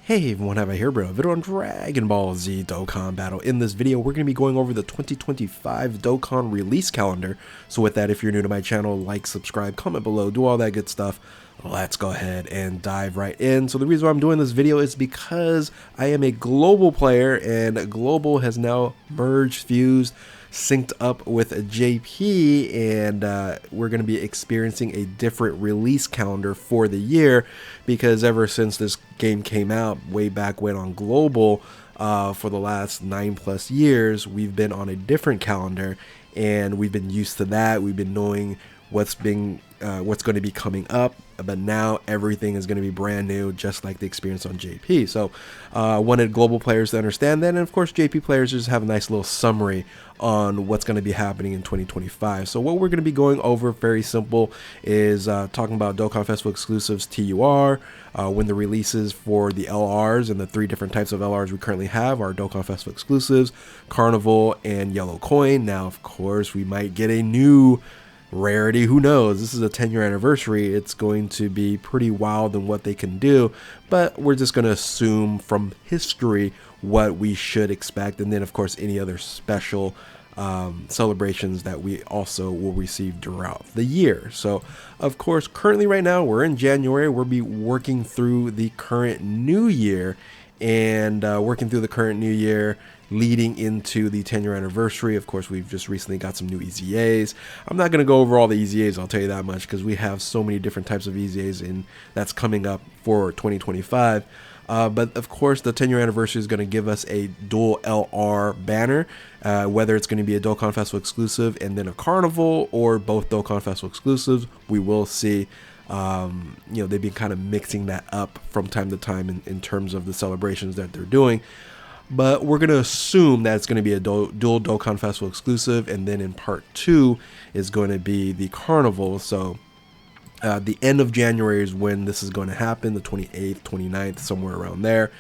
Hey everyone, have I here, bro? Video on Dragon Ball Z Dokkan Battle. In this video, we're going to be going over the 2025 Dokkan release calendar. So with that, if you're new to my channel, like, subscribe, comment below, do all that good stuff. Let's go ahead and dive right in. So the reason why I'm doing this video is because I am a global player, and global has now merged, fused, synced up with JP, and we're going to be experiencing a different release calendar for the year, because ever since this game came out way back when on global, for the last 9+ years, we've been on a different calendar, and we've been used to that. We've been knowing what's going to be coming up, but now everything is going to be brand new, just like the experience on JP. So wanted global players to understand that, and of course JP players just have a nice little summary on what's going to be happening in 2025. So what we're going to be going over, very simple, is talking about Dokkan Festival exclusives, TUR, when the releases for the LRs, and the 3 different types of LRs we currently have are Dokkan Festival exclusives, Carnival, and Yellow Coin. Now of course we might get a new rarity, who knows? This is a 10-year anniversary. It's going to be pretty wild in what they can do, but we're just going to assume from history what we should expect, and then of course any other special celebrations that we also will receive throughout the year. So of course, currently right now we're in January. We'll be working through the current new year, and leading into the 10-year anniversary. Of course, we've just recently got some new EZAs. I'm not going to go over all the EZAs, I'll tell you that much, because we have so many different types of EZAs that's coming up for 2025. But of course, the 10-year anniversary is going to give us a dual LR banner, whether it's going to be a Dokkan Festival exclusive and then a Carnival, or both Dokkan Festival exclusives. We will see. They've been kind of mixing that up from time to time in terms of the celebrations that they're doing. But we're going to assume that it's going to be a dual Dokkan Festival exclusive, and then in part 2 is going to be the Carnival. So the end of January is when this is going to happen, the 28th, 29th, somewhere around there.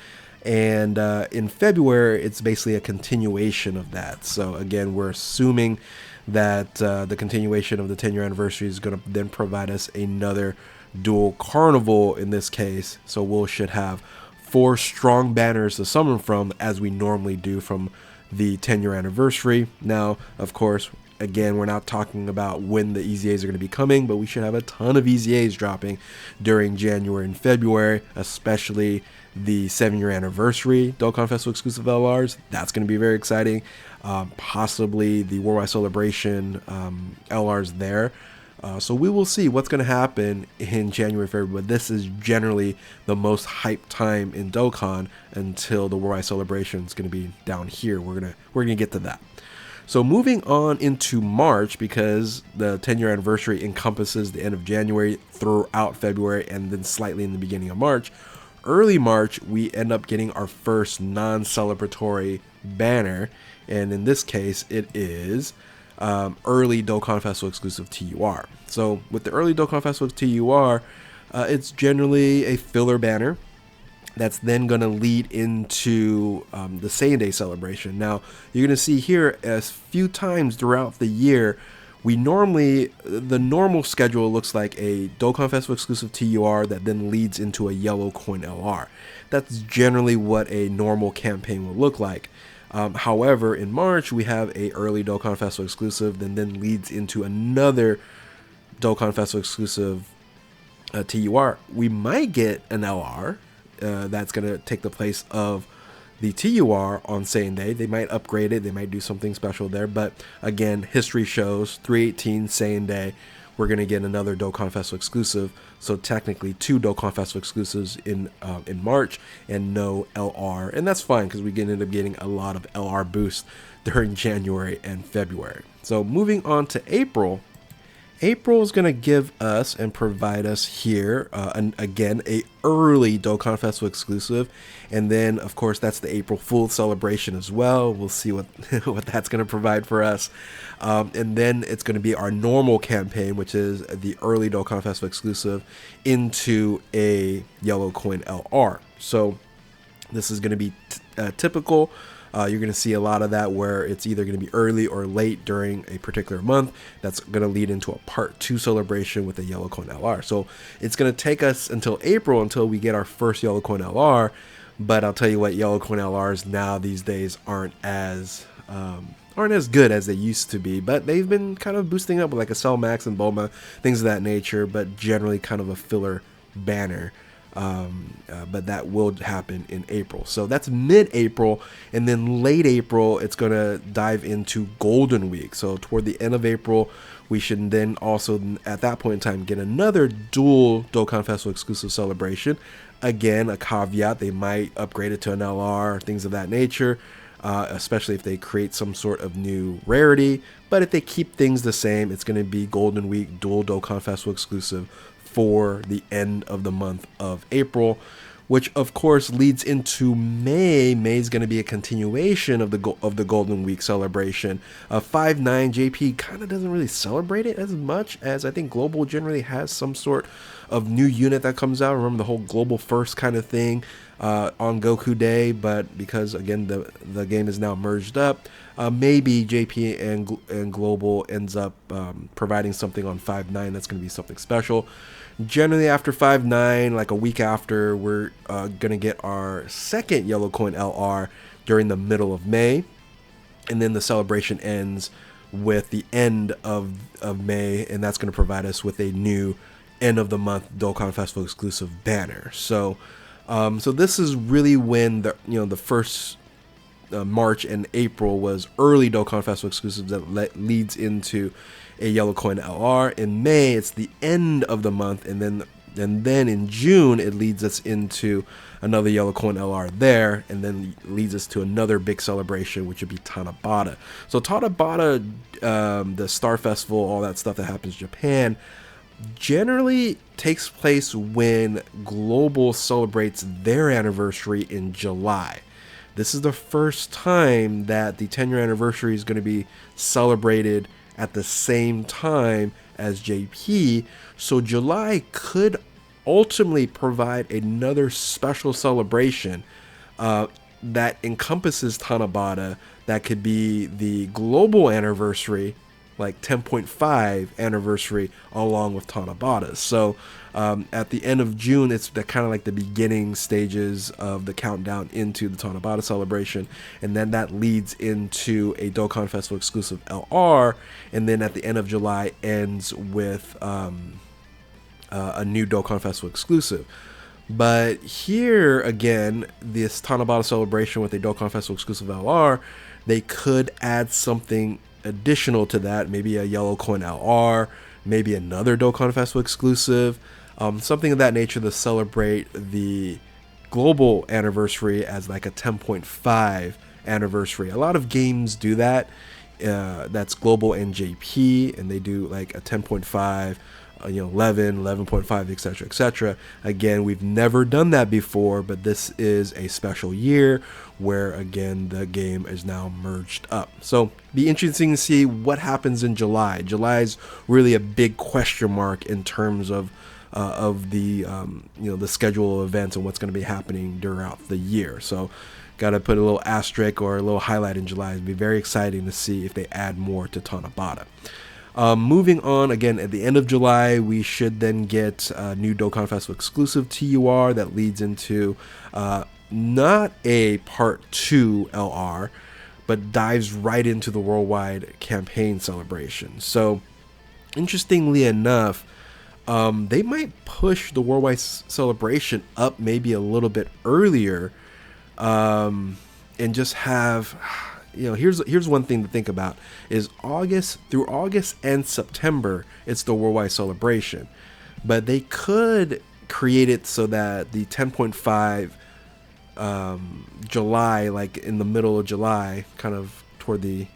And in February, it's basically a continuation of that. So again, we're assuming that the continuation of the 10-year anniversary is going to then provide us another dual Carnival in this case. So we should have 4 strong banners to summon from, as we normally do from the 10-year anniversary. Now, of course, again, we're not talking about when the EZAs are going to be coming, but we should have a ton of EZAs dropping during January and February, especially the 7-year anniversary Dokkan Festival exclusive LRs. That's going to be very exciting. Possibly the Worldwide Celebration LRs there. So we will see what's going to happen in January, February, but this is generally the most hyped time in Dokkan until the Worldwide Celebration is going to be down here. We're gonna get to that. So moving on into March, because the 10-year anniversary encompasses the end of January throughout February and then slightly in the beginning of March. Early March, we end up getting our first non-celebratory banner, and in this case, it is early Dokkan Festival exclusive TUR. So with the early Dokkan Festival TUR, it's generally a filler banner that's then going to lead into the Saiyan Day celebration. Now, you're going to see here a few times throughout the year, the normal schedule looks like a Dokkan Festival exclusive TUR that then leads into a Yellow Coin LR. That's generally what a normal campaign will look like. However, in March, we have a early Dokkan Festival exclusive that then leads into another Dokkan Festival exclusive TUR. We might get an LR that's going to take the place of the TUR on Saiyan Day. They might upgrade it. They might do something special there. But again, history shows 3/18 Saiyan Day, we're going to get another Dokkan Festival exclusive. So technically 2 Dokkan Festival exclusives in March and no LR. And that's fine, because we end up getting a lot of LR boosts during January and February. So moving on to April. April is going to give us and provide us here, again, a early Dokkan Festival exclusive. And then, of course, that's the April Fool's celebration as well. We'll see what that's going to provide for us. And then it's going to be our normal campaign, which is the early Dokkan Festival exclusive into a Yellow Coin LR. So this is going to be typical. You're going to see a lot of that where it's either going to be early or late during a particular month. That's going to lead into a part 2 celebration with a Yellow Coin LR. So it's going to take us until April until we get our first Yellow Coin LR. But I'll tell you what, yellow coin LRs now these days aren't as good as they used to be, but they've been kind of boosting up with like a Cell Max and Bulma, things of that nature, but generally kind of a filler banner. But that will happen in April. So that's mid-April, and then late April, it's going to dive into Golden Week. So toward the end of April, we should then also, at that point in time, get another dual Dokkan Festival exclusive celebration. Again, a caveat, they might upgrade it to an LR, things of that nature. Especially if they create some sort of new rarity. But if they keep things the same, it's going to be Golden Week Dual Dokkan Festival exclusive for the end of the month of April, which of course leads into May. May is going to be a continuation of the Golden Week celebration. 5-9 JP kind of doesn't really celebrate it as much as I think Global generally has some sort of new unit that comes out. Remember the whole Global First kind of thing on Goku Day, but because again the game is now merged up, maybe JP and Global ends up providing something on 5-9 that's going to be something special. Generally after 5-9, like a week after, we're going to get our second yellow coin LR during the middle of May, and then the celebration ends with the end of May, and that's going to provide us with a new end of the month Dokkan Festival exclusive banner. So this is really when the first March and April was early Dokkan Festival exclusives that leads into a yellow coin LR. In May, it's the end of the month, and then in June it leads us into another yellow coin LR there, and then leads us to another big celebration, which would be Tanabata. So Tanabata, the Star Festival, all that stuff that happens in Japan, generally takes place when Global celebrates their anniversary in July. This is the first time that the 10-year anniversary is going to be celebrated at the same time as JP. So July could ultimately provide another special celebration that encompasses Tanabata. That could be the Global anniversary, like 10.5 anniversary, along with Tanabata. So at the end of June, it's kind of like the beginning stages of the countdown into the Tanabata celebration, and then that leads into a Dokkan Festival exclusive LR, and then at the end of July ends with a new Dokkan Festival exclusive. But here again, this Tanabata celebration with a Dokkan Festival exclusive LR, they could add something additional to that, maybe a yellow coin LR, maybe another Dokkan Festival exclusive, something of that nature to celebrate the Global anniversary as like a 10.5 anniversary. A lot of games do that. That's Global and JP, and they do like a 10.5, 11, 11.5, etc., etc. Again, we've never done that before, but this is a special year where, again, the game is now merged up. So, be interesting to see what happens in July. July is really a big question mark in terms of the the schedule of events and what's going to be happening throughout the year. So, got to put a little asterisk or a little highlight in July. It'd be very exciting to see if they add more to Tanabata. Moving on, again, at the end of July, we should then get a new Dokkan Festival exclusive TUR that leads into not a Part 2 LR, but dives right into the worldwide campaign celebration. So, interestingly enough, they might push the worldwide celebration up maybe a little bit earlier, and just have... here's one thing to think about is through August and September, it's the worldwide celebration, but they could create it so that the 10.5 July, like in the middle of July, kind of toward the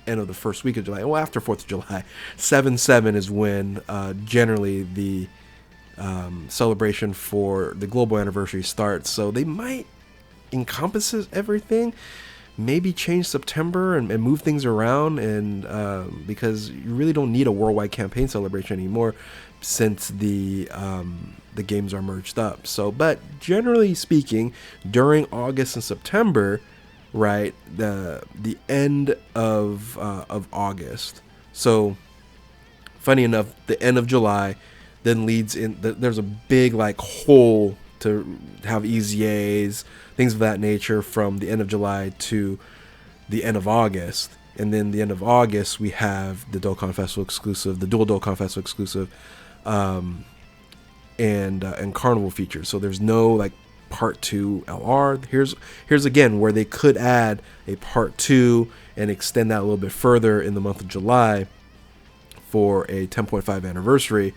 end of the first week of July, well, after 4th of July, 7/7 is when generally the celebration for the Global anniversary starts. So they might encompass everything, maybe change September and move things around, and because you really don't need a worldwide campaign celebration anymore since the games are merged up. So, but generally speaking, during August and September, right, the end of August. So, funny enough, the end of July then leads in. There's a big like hole to have EZAs, things of that nature from the end of July to the end of August. And then the end of August, we have the Dokkan Festival exclusive, the dual Dokkan Festival exclusive, and Carnival features. So there's no like part 2 LR. Here's again where they could add a part 2 and extend that a little bit further in the month of July for a 10.5 anniversary,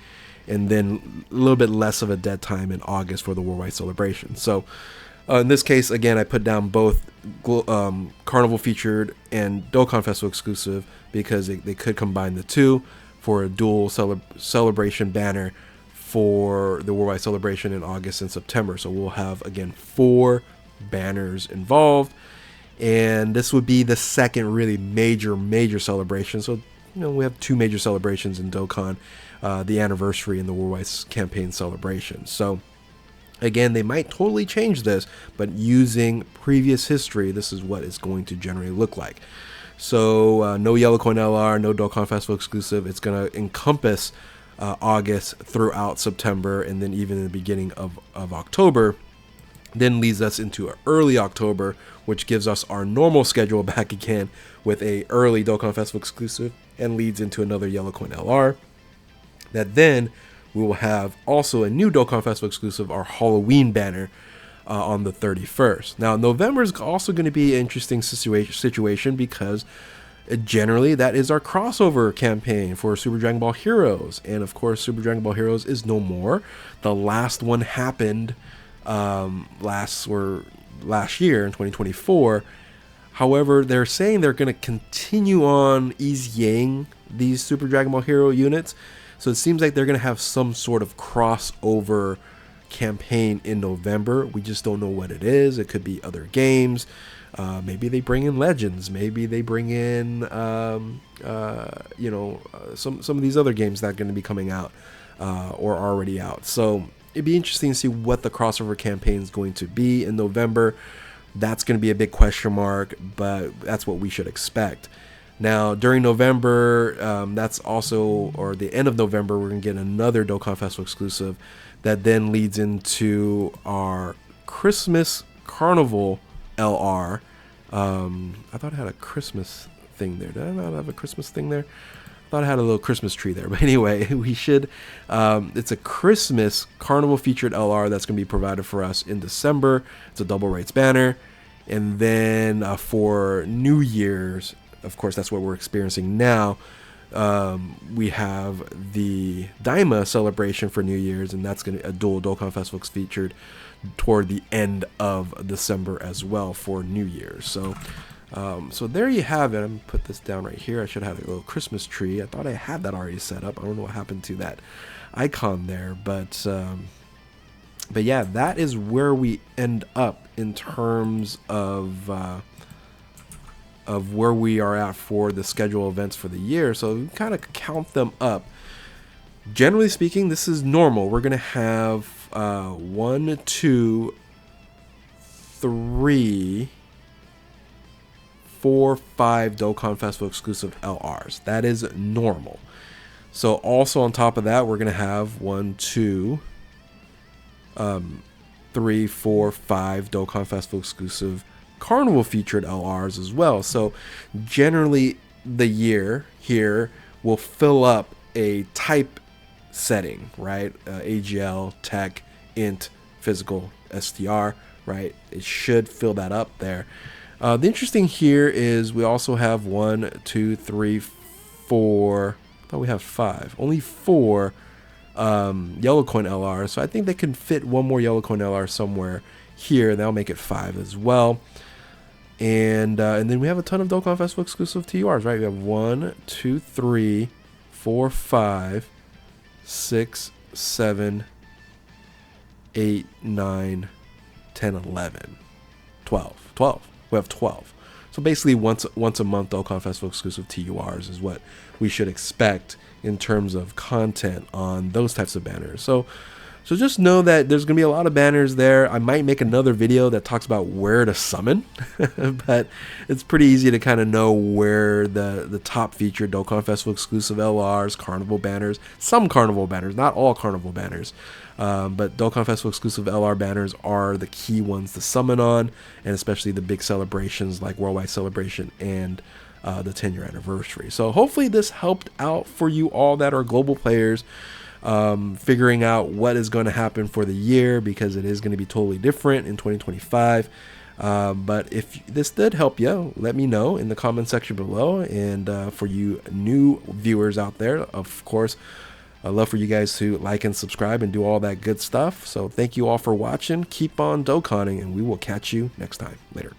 and then a little bit less of a dead time in August for the worldwide celebration. So in this case, again, I put down both Carnival featured and Dokkan Festival exclusive because they could combine the two for a dual celebration banner for the worldwide celebration in August and September. So we'll have, again, 4 banners involved, and this would be the second really major celebration. So we have 2 major celebrations in Dokkan, the anniversary and the worldwide campaign celebration. So again, they might totally change this, but using previous history, this is what it's going to generally look like. So no Yellow Coin LR, no Dokkan Festival exclusive. It's going to encompass August throughout September, and then even in the beginning of October. Then leads us into early October, which gives us our normal schedule back again with a early Dokkan Festival exclusive, and leads into another Yellow Coin LR. That then we will have also a new Dokkan Festival exclusive, our Halloween banner, on the 31st. Now, November is also going to be an interesting situation because generally that is our crossover campaign for Super Dragon Ball Heroes. And of course, Super Dragon Ball Heroes is no more. The last one happened last year in 2024. However, they're saying they're going to continue on EZAing these Super Dragon Ball Hero units. So it seems like they're going to have some sort of crossover campaign in November. We just don't know what it is. It could be other games. Maybe they bring in Legends. Maybe they bring in, some of these other games that are going to be coming out or already out. So it'd be interesting to see what the crossover campaign is going to be in November. That's going to be a big question mark, but that's what we should expect. Now, during November, that's also, or the end of November, we're going to get another Dokkan Festival exclusive that then leads into our Christmas Carnival LR. I thought I had a Christmas thing there. Did I not have a Christmas thing there? I thought I had a little Christmas tree there. But anyway, we should. It's a Christmas Carnival featured LR that's going to be provided for us in December. It's a double rates banner. And then for New Year's, of course, that's what we're experiencing now. We have the Daima celebration for New Year's, and that's going to be a dual Dokkan Festival featured toward the end of December as well for New Year's. So there you have it. I'm going to put this down right here. I should have a little Christmas tree. I thought I had that already set up. I don't know what happened to that icon there, but yeah, that is where we end up in terms of where we are at for the schedule events for the year. So we kind of count them up. Generally speaking, this is normal. We're going to have 1, 2, 3, 4, 5 Dokkan Festival exclusive LRs. That is normal. So also on top of that, we're going to have 1, 2, 3, 4, 5 Dokkan Festival exclusive Carnival featured LRs as well. So generally the year here will fill up a type setting, right? AGL, Tech, Int, Physical, STR, right? It should fill that up there. The interesting here is we also have 1, 2, 3, 4. I thought we have 5. Only 4 Yellow Coin LR. So I think they can fit one more Yellow Coin LR somewhere here. That'll make it 5 as well. And then we have a ton of Dokkan Festival exclusive TURs, right? We have 1, 2, 3, 4, 5, 6, 7, 8, 9, 10, 11, 12. 12. We have 12. So basically once a month Dokkan Festival exclusive TURs is what we should expect in terms of content on those types of banners. So just know that there's going to be a lot of banners there. I might make another video that talks about where to summon, but it's pretty easy to kind of know where the top featured Dokkan Festival exclusive LRs, Carnival banners, some Carnival banners, not all Carnival banners, But Dokkan Festival exclusive LR banners are the key ones to summon on, and especially the big celebrations like Worldwide Celebration and the 10-year anniversary. So hopefully this helped out for you all that are global players, figuring out what is going to happen for the year, because it is going to be totally different in 2025. But if this did help you, let me know in the comment section below. And for you new viewers out there, of course, I'd love for you guys to like and subscribe and do all that good stuff. So thank you all for watching. Keep on Dokkaning, and we will catch you next time. Later.